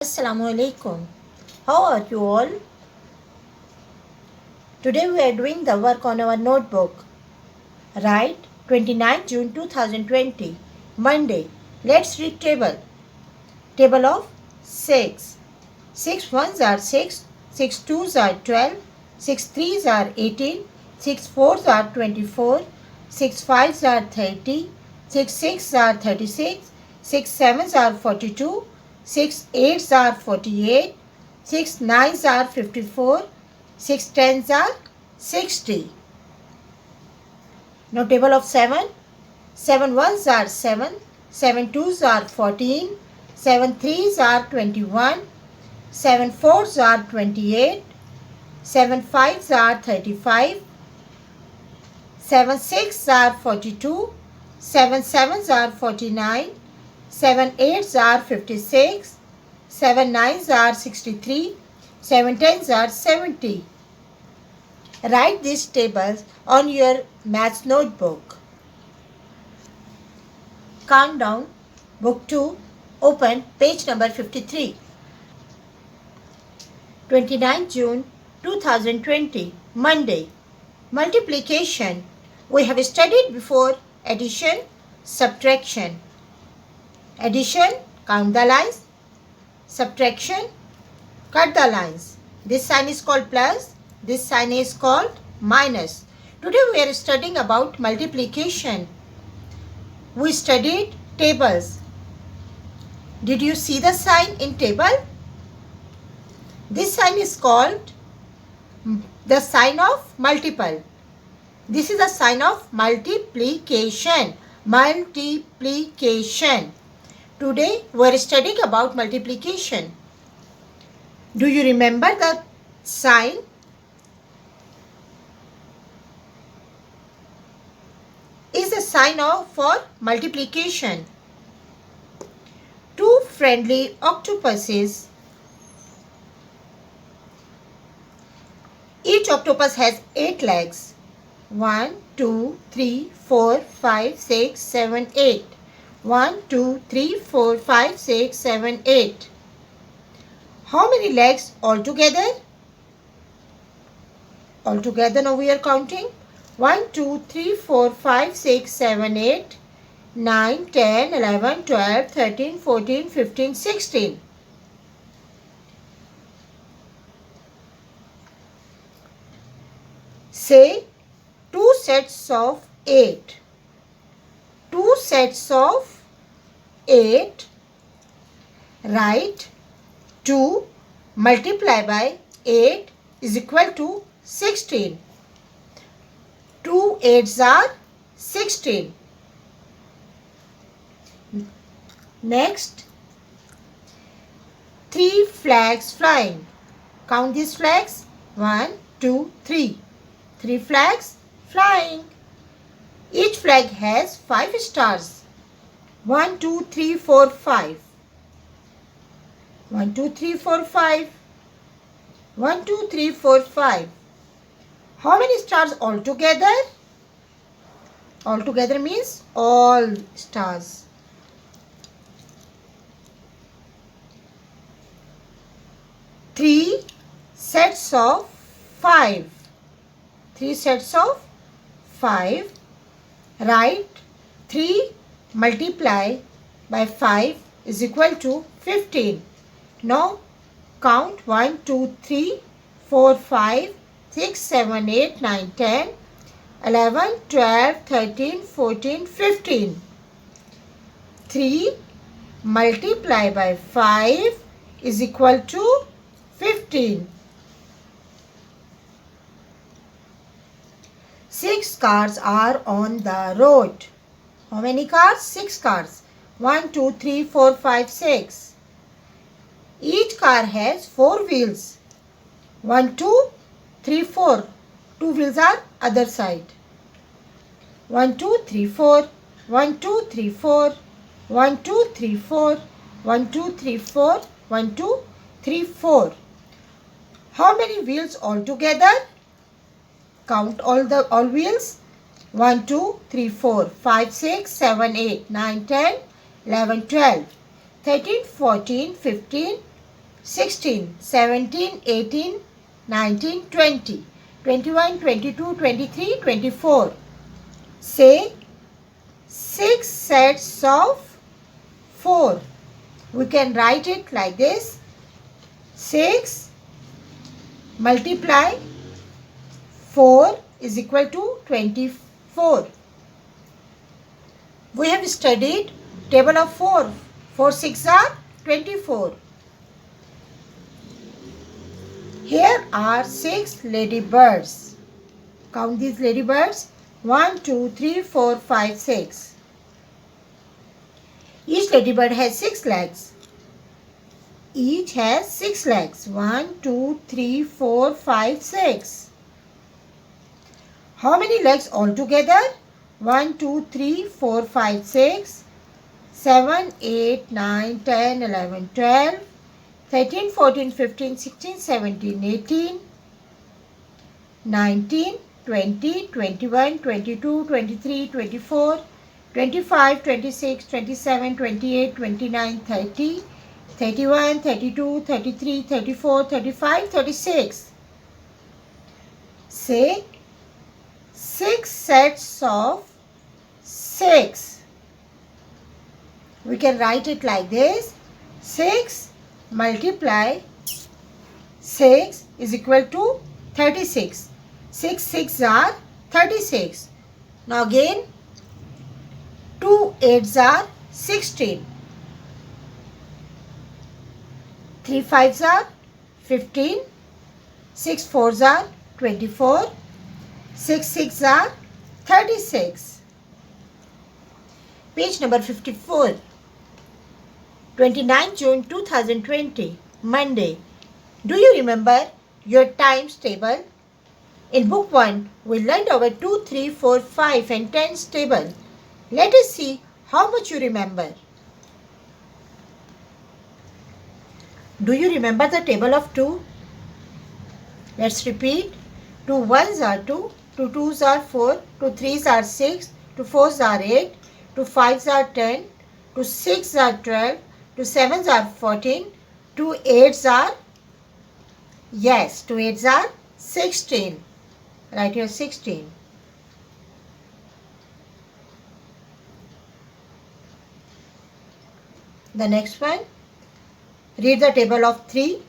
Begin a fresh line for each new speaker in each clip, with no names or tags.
Assalamu alaikum. How are you all? Today we are doing the work on our notebook. Right, 29 June 2020, Monday. Let's read table. Table of 6. 6 ones are 6, 6 twos are 12, 6 threes are 18, 6 fours are 24, 6 fives are 30, 6 sixes are 36, 6 sevens are 42, 6 eights are 48, 6 nines are 54, 6 tens are 60. Now table of 7. 7 ones are 7, 7 twos are 14, 7 threes are 21, 7 fours are 28, 7 fives are 35, 7 sixes are 42, 7 sevens are 49, 7 eights are 56, 7 nines are 63, 7 tens are 70. Write these tables on your maths notebook. Countdown, book 2, open page number 53. 29 June 2020, Monday. Multiplication. We have studied before addition, subtraction. Addition, count the lines. Subtraction, cut the lines. This sign is called plus, this sign is called minus. Today we are studying about multiplication. We studied tables. Did you see the sign in table? This sign is called the sign of multiple. This is a sign of multiplication. Multiplication. Today we are studying about multiplication. Do you remember the sign? Is the sign of for multiplication. Two friendly octopuses. Each octopus has 8 legs. 1, 2, 3, 4, 5, 6, 7, 8. 1, 2, 3, 4, 5, 6, 7, 8. How many legs altogether? Altogether now we are counting. 1, 2, 3, 4, 5, 6, 7, 8, 9, 10, 11, 12, 13, 14, 15, 16. Say 2 sets of 8. 2 sets of 8. Write 2 multiplied by 8 is equal to 16. 2 8s are 16. Next, 3 flags flying. Count these flags. 1, 2, 3. 3 flags flying. Each flag has 5 stars. 1, 2, 3, 4, 5. 1, 2, 3, 4, 5. 1, 2, 3, 4, 5. How many stars altogether? Altogether means all stars. 3 sets of 5. 3 sets of 5. Write 3 multiply by 5 is equal to 15. Now count 1, 2, 3, 4, 5, 6, 7, 8, 9, 10, 11, 12, 13, 14, 15. 3 multiply by 5 is equal to 15. 6 cars are on the road. How many cars? 6 cars. 1, 2, 3, 4, 5, 6. Each car has 4 wheels. 1, 2, 3, 4. 2 wheels are other side. 1, 2, 3, 4. 1, 2, 3, 4. 1, 2, 3, 4. 1, 2, 3, 4. 1, 2, 3, 4. How many wheels altogether? Count all wheels. 1, 2, 3, 4, 5, 6, 7, 8, 9, 10, 11, 12, 13, 14, 15, 16, 17, 18, 19, 20, 21, 22, 23, 24. Say 6 sets of 4. We can write it like this. 6 multiply 4 is equal to 24. We have studied table of 4. 4 6 are 24. Here are 6 ladybirds. Count these ladybirds. 1, 2, 3, 4, 5, 6. Each ladybird has 6 legs. Each has 6 legs. 1, 2, 3, 4, 5, 6. How many legs altogether? 1, 2, 3, 4, 5, 6, 7, 8, 9, 10, 11, 12, 13, 14, 15, 16, 17, 18, 19, 20, 21, 22, 23, 24, 25, 26, 27, 28, 29, 30, 31, 32, 33, 34, 35, 36. Say 6 sets of 6. We can write it like this. 6 multiply 6 is equal to 36. 6 6 are 36. Now again 2 8s are 16. 3 5s are 15. 6 4s are 24. 6 6 are 36. Page number 54. 29 June 2020, Monday. Do you remember your times table? In book 1, we learned our 2, 3, 4, 5 and 10's table. Let us see how much you remember. Do you remember the table of 2? Let's repeat. 2 1s are 2, 2 2s are 4, 2 3s are 6, 2 4s are 8, 2 5s are 10, 2 6s are 12, 2 7s are 14, 2 8s are, 2 8s are 16. Write here 16. The next one, read the table of 3.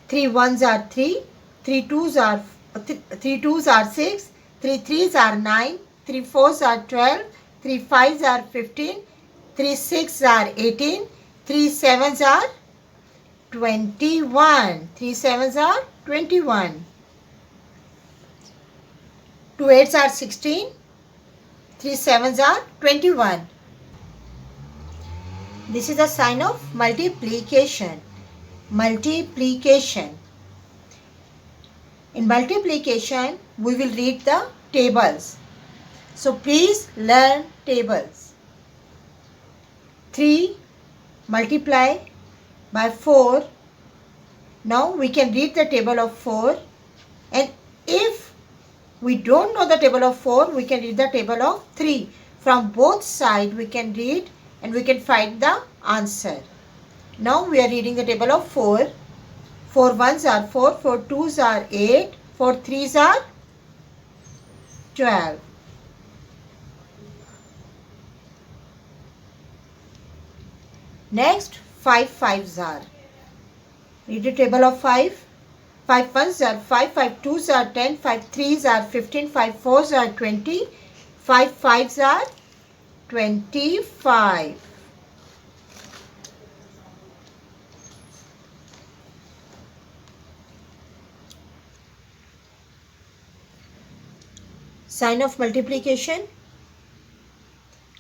3 1s are 3, 3 2s are 6, 3 3s are 9, 3 4s are 12, 3 5s are 15, 3 6s are 18, 3 7s are 21. 3 7s are 21. 2 8s are 16, 3 7s are 21. This is a sign of multiplication. Multiplication. In multiplication, we will read the tables. So please learn tables. 3 multiply by 4. Now we can read the table of 4. And if we don't know the table of 4, we can read the table of 3. From both sides we can read and we can find the answer. Now we are reading the table of 4. 4 1s are 4, 4 2s are 8, 4 3s are 12. Next 5 5s are. Read the table of 5. 5 1s are 5, 5 2s are 10, 5 3s are 15, 5 4s are 20, 5 5s are 25. Sign of multiplication.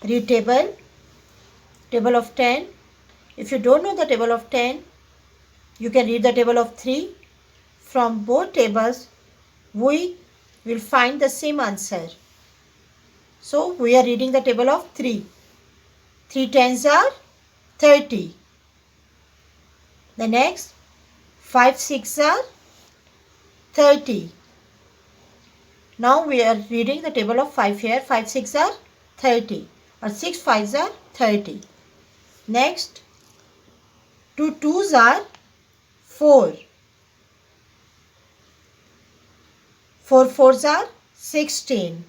Read table. Table of 10. If you don't know the table of 10, you can read the table of 3. From both tables, we will find the same answer. So, we are reading the table of 3. 3 10s are 30. The next, 5 6s are 30. Now we are reading the table of 5 here. 5 6s are 30 or 6 5s are 30. Next, 2 twos are 4. 4 fours are 16.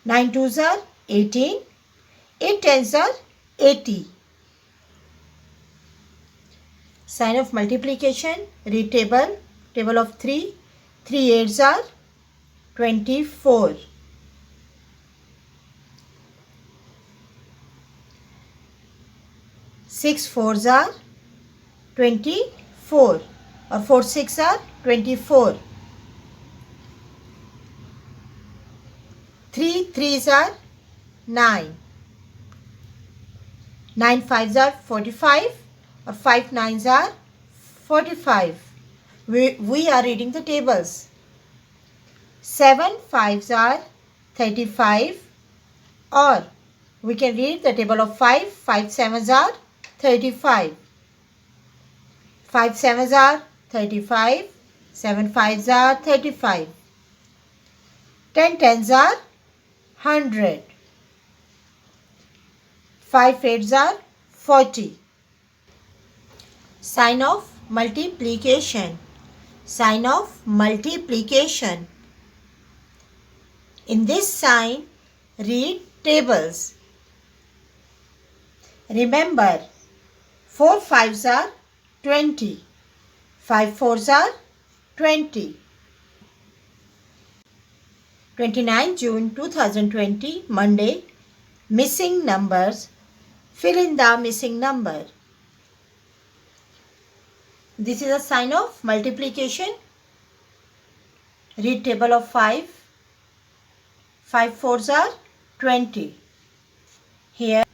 9 twos are 18. 8 tens are 80. Sign of multiplication, read table, table of 3. 3 eights are 24. 6 fours are 24, or 4 6 are 24. 3 threes are 9. 9 fives are 45, or 5 nines are 45. We are reading the tables. 7 fives are 35, or we can read the table of 5. 5 sevens are 35. 5 sevens are 35. 7 fives are 35. 10 tens are 100. 5 eights are 40. Sign of multiplication. Sign of multiplication. In this sign, read tables. Remember, 4 fives are 20. 5 fours are 20. 29 June 2020, Monday. Missing numbers. Fill in the missing number. This is a sign of multiplication. Read table of 5. 5 fours are 20. Here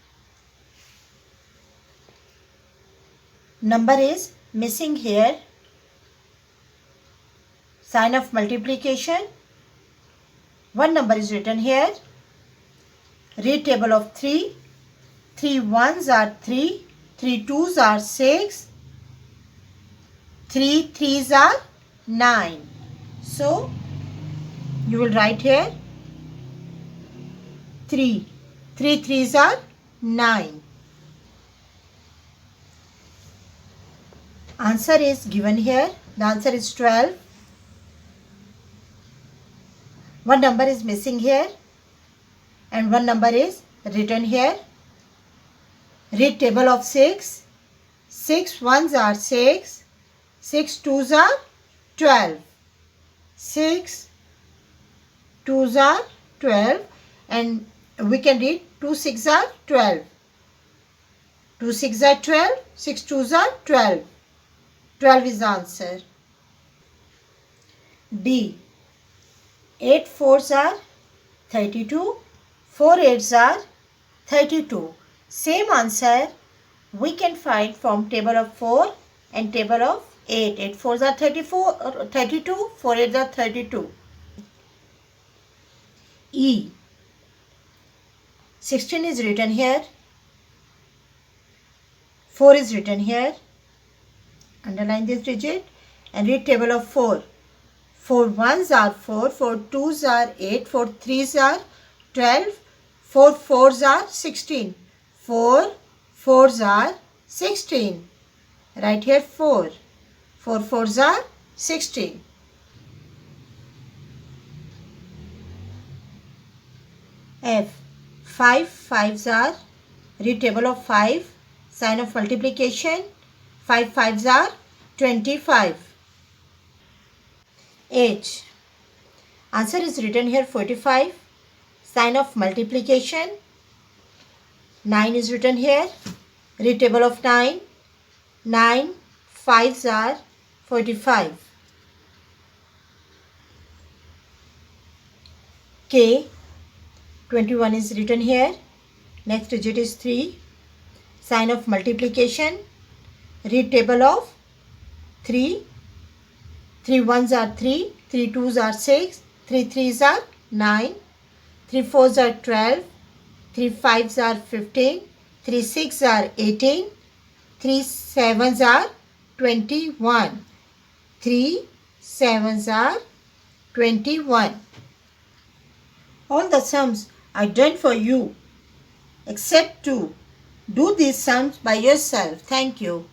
number is missing here. Sign of multiplication. One number is written here. Read table of 3. 3 ones are 3. 3 twos are 6. 3 threes are 9. So you will write here 3. 3 threes are 9. Answer is given here. The answer is 12. One number is missing here and one number is written here. Read table of 6. 6 ones are 6. 6 twos are 12. 6 twos are 12, and we can read 2 6 are 12. 2 6 are 12. 6 twos are 12. 12 is the answer. D. 8 fours are 32. 4 eights are 32. Same answer we can find from table of 4 and table of 8. 8 fours are 34, 32. 4 eights are 32. E. 16 is written here. 4 is written here. Underline this digit and read table of 4. 4 ones are 4. 4 twos are 8. 4 threes are 12. 4 fours are 16. 4 fours are 16. Write here 4. 4 fours are 16. F. 5 fives are, read table of 5. Sign of multiplication. 5 fives are 25. H. Answer is written here 45. Sign of multiplication. 9 is written here. Read table of 9. 9 fives are 45. K. 21 is written here. Next digit is 3. Sign of multiplication. Read table of 3. 3 ones are 3. 3 twos are 6. 3 threes are 9. 3 fours are 12. 3 fives are 15. 3 six are 18. 3 sevens are 21. 3 sevens are 21. All the sums are done for you except 2. Do these sums by yourself. Thank you.